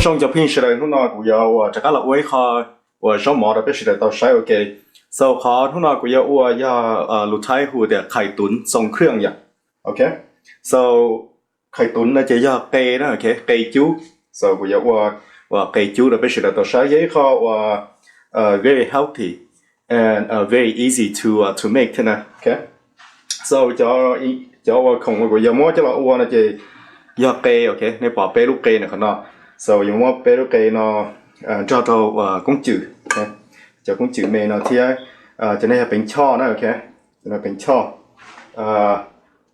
上就平时来通常古要我这个了我考我上毛的必须得到ใช้ OK so ขอ通常古要我要ลูกไทยหูเดียไข่ตุ๋นทรงเครื่องอย่าง OK so ไข่ตุ๋นนะจะ要เกนะ OK เกจู so 古要我เกจู的必须得到ใช้ยี่ห้อ我very healthy and very easy to make นะ OK so จะว่าของ我要么จะเรา我นะจะ要เก OK ในป่อเปลูกเกนะขนาดso 用我俾到佢咯，做到公主，OK， 做公主咩咯？睇就呢係冰炒啦 ，OK， 就係冰炒，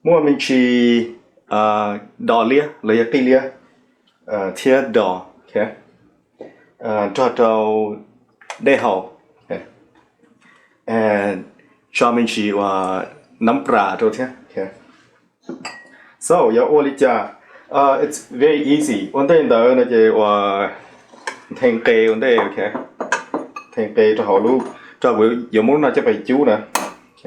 我們去打獵，嚟一啲獵，睇打 ，OK， 做到呢號 ，OK，and 上面去話น้ำปลาตัว睇 ，OK，so 有我哋家。it's very easy. วันเดียวนะเจ้ว่าแทงเกย์วันเดียวโอเคแทงเกย์จะหาลูกจะวิวอย่ามุ่งน่าจะไปจู้นะโอเค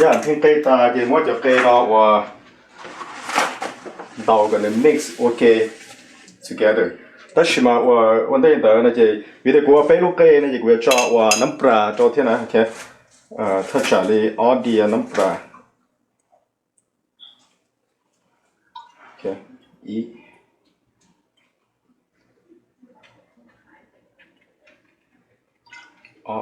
อย่างที่เกย์ตาเจ้าว่าจะเกย์เราว่าเรากันเลย mix okay together แต่ชิมาว่าวันเดียวนะเจ้วิธีกูว่าไปลูกเกย์นะเจ้ากูจะจ่อว่าน้ำปลาจ่อที่นะโอเคถ้าจ่าเลยออดีน้ำปลาโอเคอีอ๋อ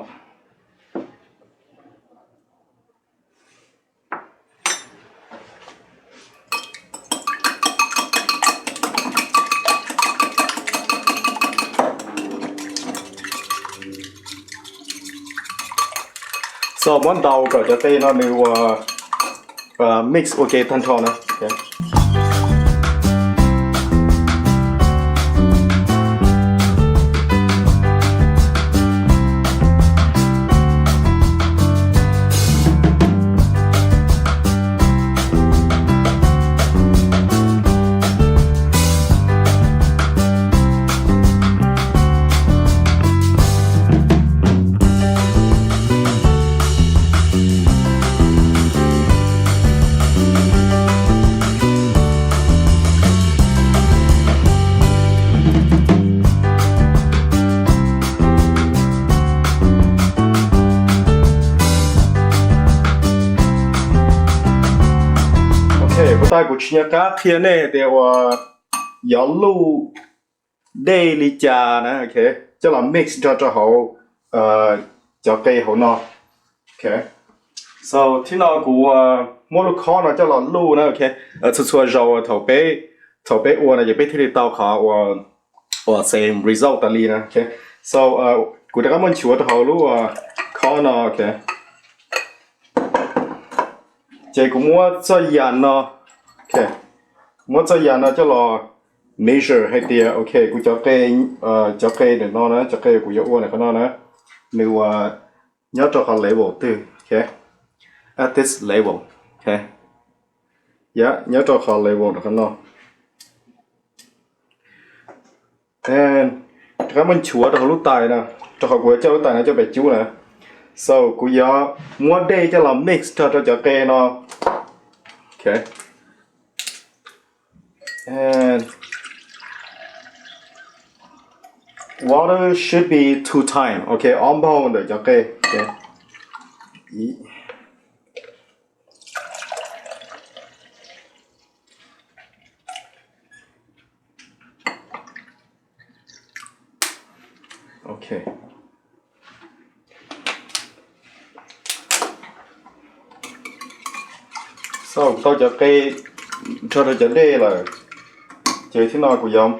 so วันเดาก็จะเป็นนะนี่ว่าmix โอเคทันทอนะโอเคตากูเชียร์ก้าเทียนเนี่ยเดี๋ยวว่าย้อนลูได้ลิจานะโอเคจะลอง mix จะ好จะเกย์好เนาะโอเค so ที่นอกูมัวลูกคอนะจะลองลูนะโอเคชัวร์เราถอไปอ้วนนะอย่าไปที่เตาขาว่า same result ตาลีนะโอเค so กูจะก็มันชัวร์ถอลูคอนะโอเคเจ้ากูมัวจะยันเนาะโอเคมั่วจะยันนะจะรอ measure ให้เดียโอเคกูจะเกย์จะเกย์เดี๋ยวนอนนะจะเกย์กูจะอ้วนนะข้างนอกนะไม่ว่าย้อนจะขอ level ตื้อโอเค at this level โอเคย้อนจะขอ level ข้างนอก and ถ้ามันชัวร์จะขอรู้ตายนะจะขอกูจะรู้ตายนะจะไปจู้นะ so กูย้อนมั่วได้จะรอ mix จะเกย์เนาะโอเคand water should be 2 times. Okay, on board. Okay. Okay. So, tôi cho đây là chế thế nào của giống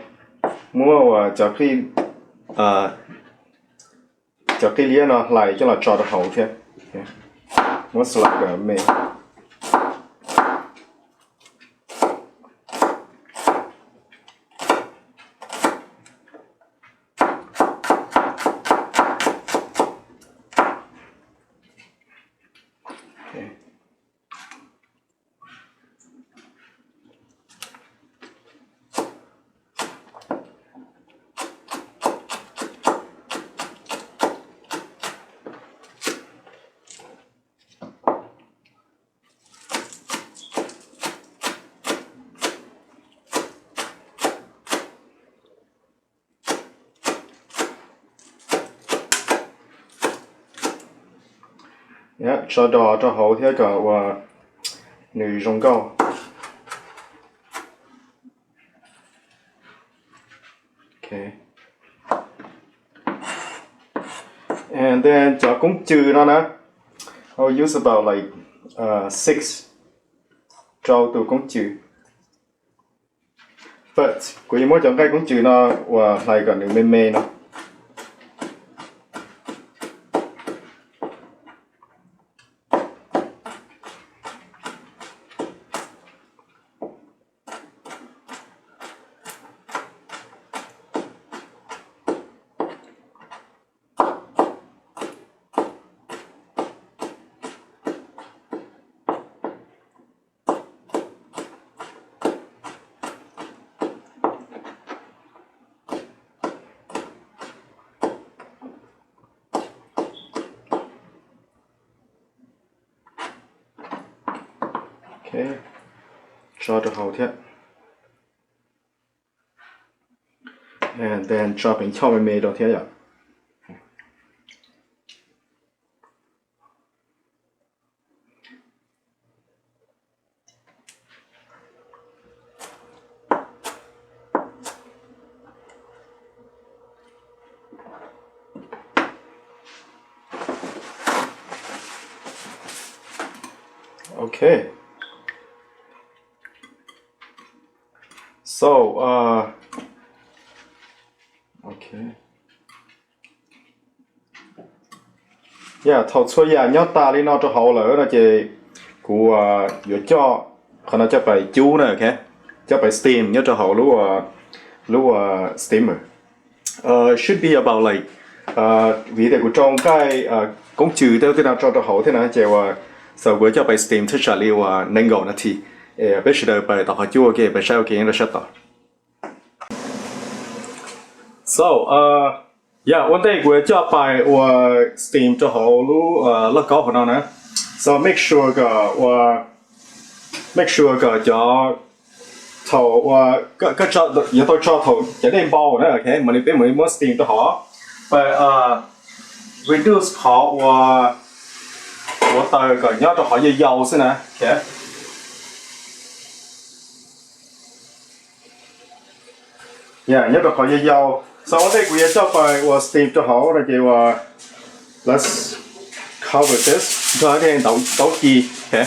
mua và cho cái lia nó lại cho là cho được hậu thế mua salad ở mẹ Yeah, cho đỏ cho hậu thế cả và nữ rong cao. Okay. And then cho cũng trừ nó nè. I'll use about like 6 cho từ cũng trừ. But quý mỗi chọn cái cũng trừ nó và lại còn nữ mê nó. Okay, cho được hậu thiết. And then cho bình cho mê đầu thiết ạ. Okay. So, okay. Yeah, thầu xuôi nhớ ta đi nó cho hậu lỡ là chị của vừa cho còn nó cho phải chú nữa, okay? Cho phải steam nhớ cho hậu lúc steamer. Should be about like vì thế của trong cái công trừ theo thế nào cho hậu thế nào chị và sau bữa cho phải steam thức trả liệu nên gọi nó thì bây giờ phải đọc chú ok bây giờ ok nó sẽ đọc. So, yeah, one day we're just by or steam to holu look off on it. So make sure cho thầu cái cho giờ tôi cho thầu chỉ đem bao nữa, okay? Mình biết mình muốn steam to họ, but reduce họ và tôi còn nhớ cho họ dầu xin nè, okay? Yeah, nhớ cho họ dầu. So one day we just by steam to hậu rồi thì let's cover this. Cho cái đậu chi, okay?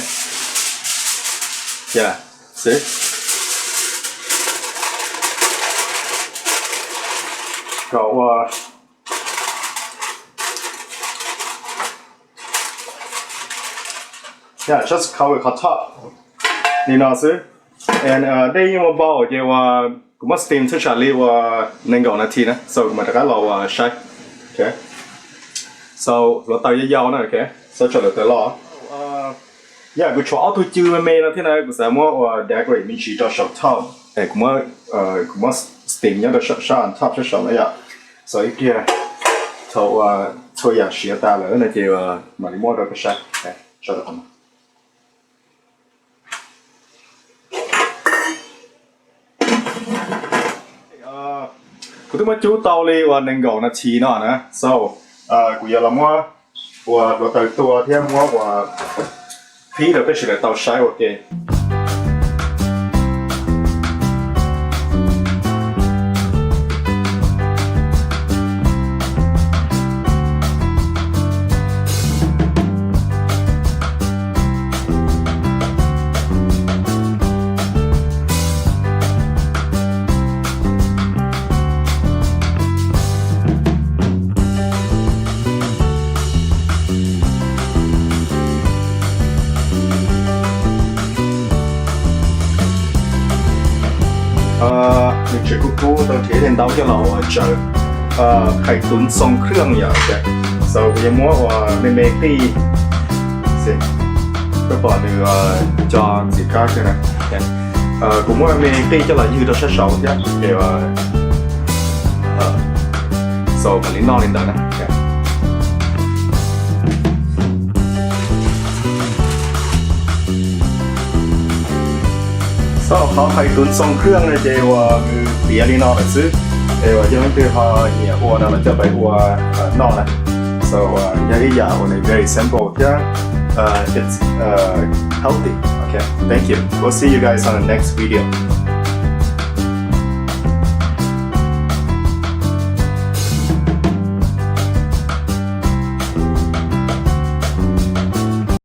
Yeah, see. Go yeah, just cover hot top. You know, see. And đây như một bao thì cũng mất steam thức trả liệu nên gọi là thì nè, so cũng mà đã lâu shake, okay. So nó tay với dao nè, okay. So cho được tới lo. Yeah, cái chỗ tôi chưa mê là thế này, cũng sẽ mua decorate mình chỉ cho shop top, cũng mất steam nhá, được shop on top cho shop này ạ. So ít kia, thôi ya xía ta nữa là thì mà đi mua được cái shake, okay, cho được không? Cứ mà chú tao đi và nên gọi là chi nó nè, so cũng giờ là mua và đồ tới tua thêm mua và phí được cái sự là tao sai ok. mình chỉ cú tôi thấy đến đâu cho nó chờ khai tuấn xong khương vậy, sau khi mua và mình đi xem các bạn được cho gì khác thế này, cũng mua mình đi cho là như đó sẽ sầu nhé, để sau mình lên non lên đó nè. So họ khai tuấn xong khương này đều bia đi non là xứ, đều cho nên từ họ nhiều hoa nào là cho phải hoa non này, So yeah, on a very simple. Yeah, it's healthy. Okay, thank you. We'll see you guys on the next video.